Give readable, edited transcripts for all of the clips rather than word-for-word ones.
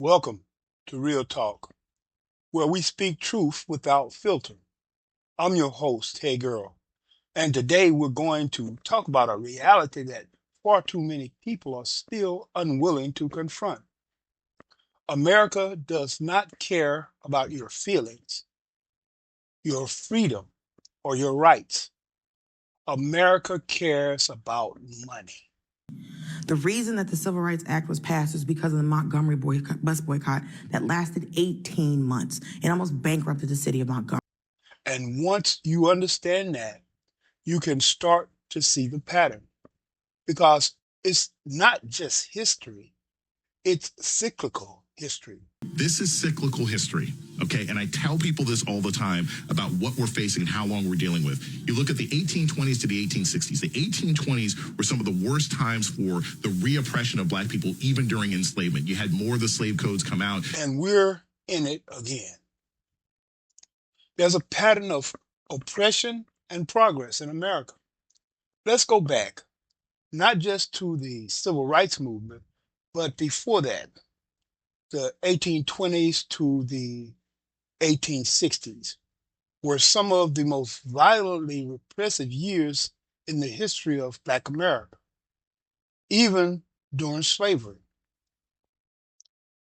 Welcome to Real Talk, where we speak truth without filter. I'm your host, Hegearl, and today we're going to talk about a reality that far too many people are still unwilling to confront. America does not care about your feelings, your freedom, or your rights. America cares about money. The reason that the Civil Rights Act was passed is because of the Montgomery bus boycott that lasted 18 months and almost bankrupted the city of Montgomery. And once you understand that, you can start to see the pattern because it's not just history, it's cyclical history. This is cyclical history, okay? And I tell people this all the time about what we're facing and how long we're dealing with. You look at the 1820s to the 1860s. The 1820s were some of the worst times for the repression of black people, even during enslavement. You had more of the slave codes come out. And we're in it again. There's a pattern of oppression and progress in America. Let's go back, not just to the civil rights movement, but before that, the 1820s to the 1860s were some of the most violently repressive years in the history of Black America, even during slavery.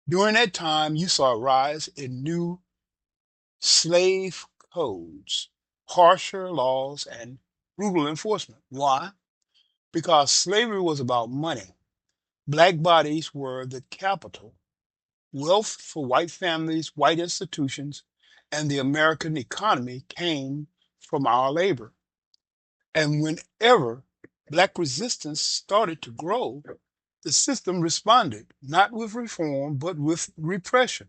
During that time, you saw a rise in new slave codes, harsher laws, and brutal enforcement. Why? Because slavery was about money. Black bodies were the capital, wealth for white families, white institutions, and the American economy came from our labor. And whenever Black resistance started to grow, the system responded, not with reform, but with repression.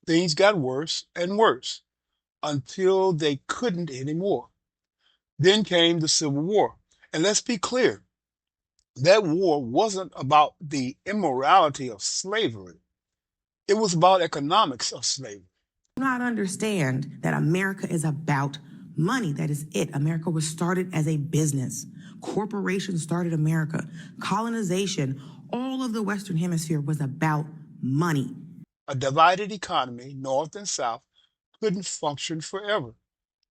Things got worse and worse until they couldn't anymore. Then came the Civil War. And let's be clear, that war wasn't about the immorality of slavery. It was about economics of slavery. Do not understand that America is about money. That is it. America was started as a business. Corporations started America. Colonization, all of the Western Hemisphere was about money. A divided economy, North and South, couldn't function forever.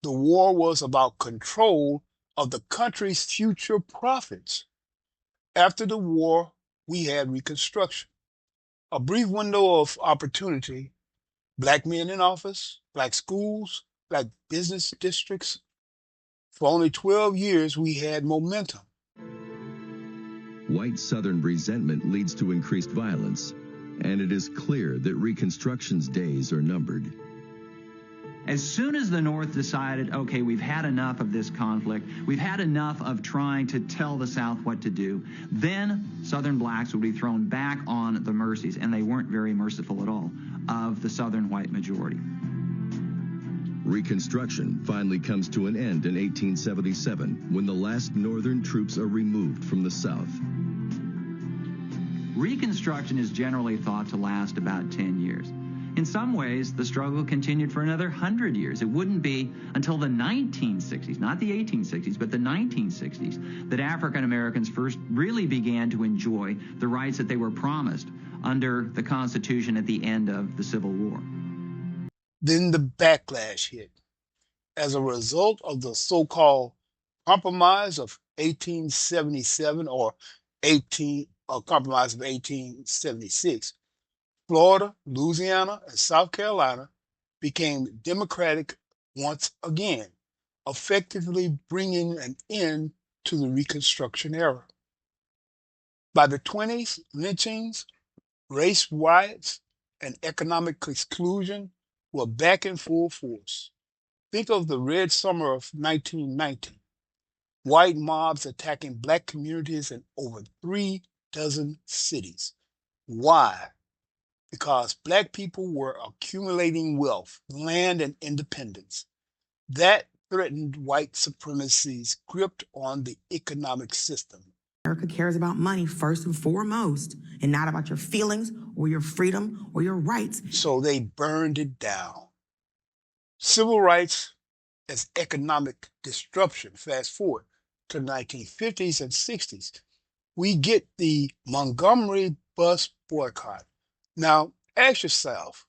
The war was about control of the country's future profits. After the war, we had Reconstruction, a brief window of opportunity. Black men in office, black schools, black business districts. For only 12 years, we had momentum. White Southern resentment leads to increased violence, and it is clear that Reconstruction's days are numbered. As soon as the North decided, okay, we've had enough of this conflict, we've had enough of trying to tell the South what to do, then Southern blacks would be thrown back on the mercies, and they weren't very merciful at all, of the Southern white majority. Reconstruction finally comes to an end in 1877 when the last Northern troops are removed from the South. Reconstruction is generally thought to last about 10 years. In some ways, the struggle continued for another 100 years. It wouldn't be until the 1960s, not the 1860s, but the 1960s, that African Americans first really began to enjoy the rights that they were promised under the Constitution at the end of the Civil War. Then the backlash hit. As a result of the so-called Compromise of 1877 or Compromise of 1876, Florida, Louisiana, and South Carolina became Democratic once again, effectively bringing an end to the Reconstruction era. By the 20s, lynchings, race riots, and economic exclusion were back in full force. Think of the Red Summer of 1919, white mobs attacking black communities in over 36 cities. Why? Because black people were accumulating wealth, land, and independence. That threatened white supremacy's grip on the economic system. America cares about money first and foremost, and not about your feelings or your freedom or your rights. So they burned it down. Civil rights as economic disruption. Fast forward to the 1950s and 60s. We get the Montgomery bus boycott. Now, Ask yourself,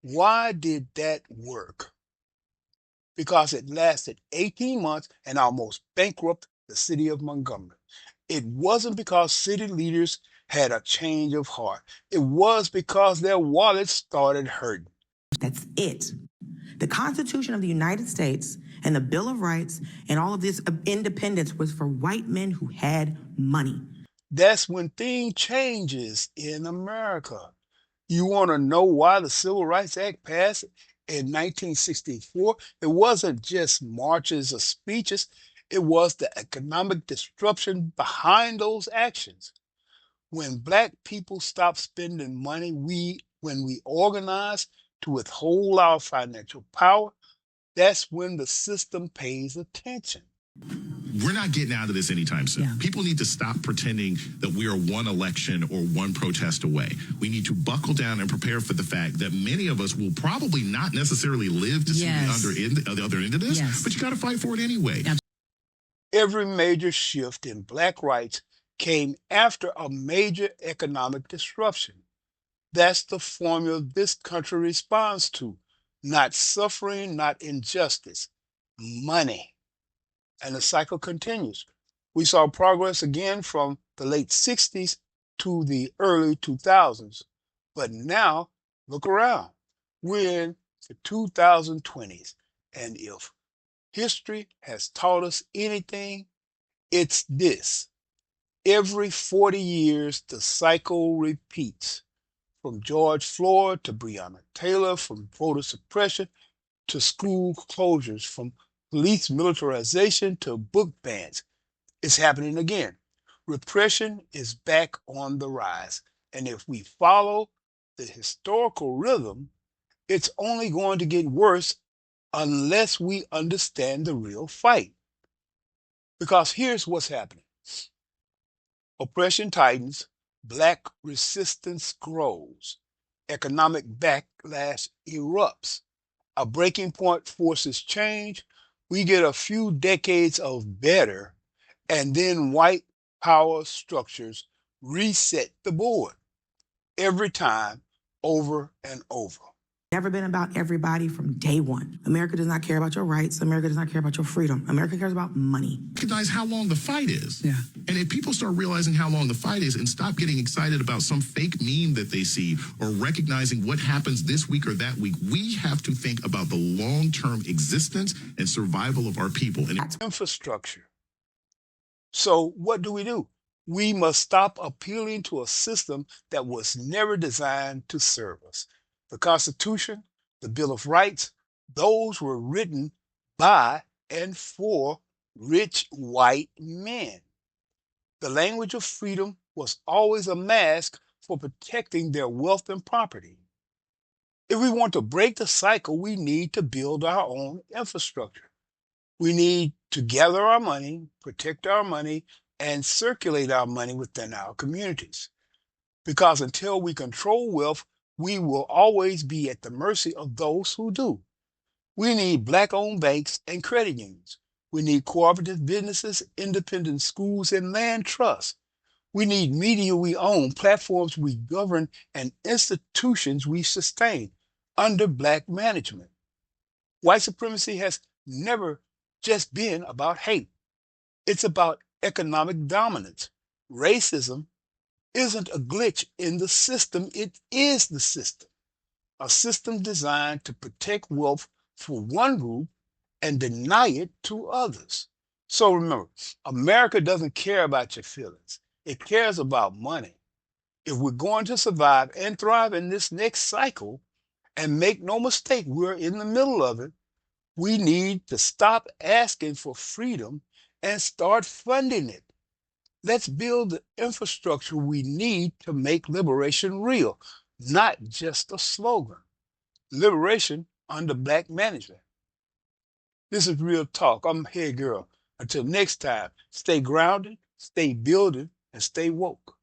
why did that work? Because it lasted 18 months and almost bankrupted the city of Montgomery. It wasn't because city leaders had a change of heart. It was because their wallets started hurting. That's it. The Constitution of the United States and the Bill of Rights and all of this independence was for white men who had money. That's when things changes in America. You want to know why the Civil Rights Act passed in 1964? It wasn't just marches or speeches. It was the economic disruption behind those actions. When black people stopped spending money, when we organized to withhold our financial power, that's when the system pays attention. We're not getting out of this anytime soon. Yeah. People need to stop pretending that we are one election or one protest away. We need to buckle down and prepare for the fact that many of us will probably not necessarily live to see the other end of this, but you got to fight for it anyway. Every major shift in black rights came after a major economic disruption. That's the formula this country responds to. Not suffering, not injustice, money. And the cycle continues. We saw progress again from the late 60s to the early 2000s. But now, look around. We're in the 2020s. And if history has taught us anything, it's this. Every 40 years, the cycle repeats. From George Floyd to Breonna Taylor, from voter suppression to school closures, from police militarization to book bans. It's happening again. Repression is back on the rise. And if we follow the historical rhythm, it's only going to get worse unless we understand the real fight. Because here's what's happening. Oppression tightens, black resistance grows, economic backlash erupts, a breaking point forces change, we get a few decades of better, and then white power structures reset the board every time, over and over. Never been about everybody from day one. America does not care about your rights. America does not care about your freedom. America cares about money. Recognize how long the fight is. Yeah. And if people start realizing how long the fight is and stop getting excited about some fake meme that they see or recognizing what happens this week or that week, we have to think about the long-term existence and survival of our people. And infrastructure. So what do? We must stop appealing to a system that was never designed to serve us. The Constitution, the Bill of Rights, those were written by and for rich white men. The language of freedom was always a mask for protecting their wealth and property. If we want to break the cycle, we need to build our own infrastructure. We need to gather our money, protect our money, and circulate our money within our communities. Because until we control wealth, we will always be at the mercy of those who do. We need black-owned banks and credit unions. We need cooperative businesses, independent schools, and land trusts. We need media we own, platforms we govern, and institutions we sustain under black management. White supremacy has never just been about hate. It's about economic dominance. Racism isn't a glitch in the system, it is the system. A system designed to protect wealth for one group and deny it to others. So remember, America doesn't care about your feelings. It cares about money. If we're going to survive and thrive in this next cycle, and make no mistake, we're in the middle of it, we need to stop asking for freedom and start funding it. Let's build the infrastructure we need to make liberation real, not just a slogan. Liberation under black management. This is Real Talk. I'm Hegearl. Until next time, stay grounded, stay building, and stay woke.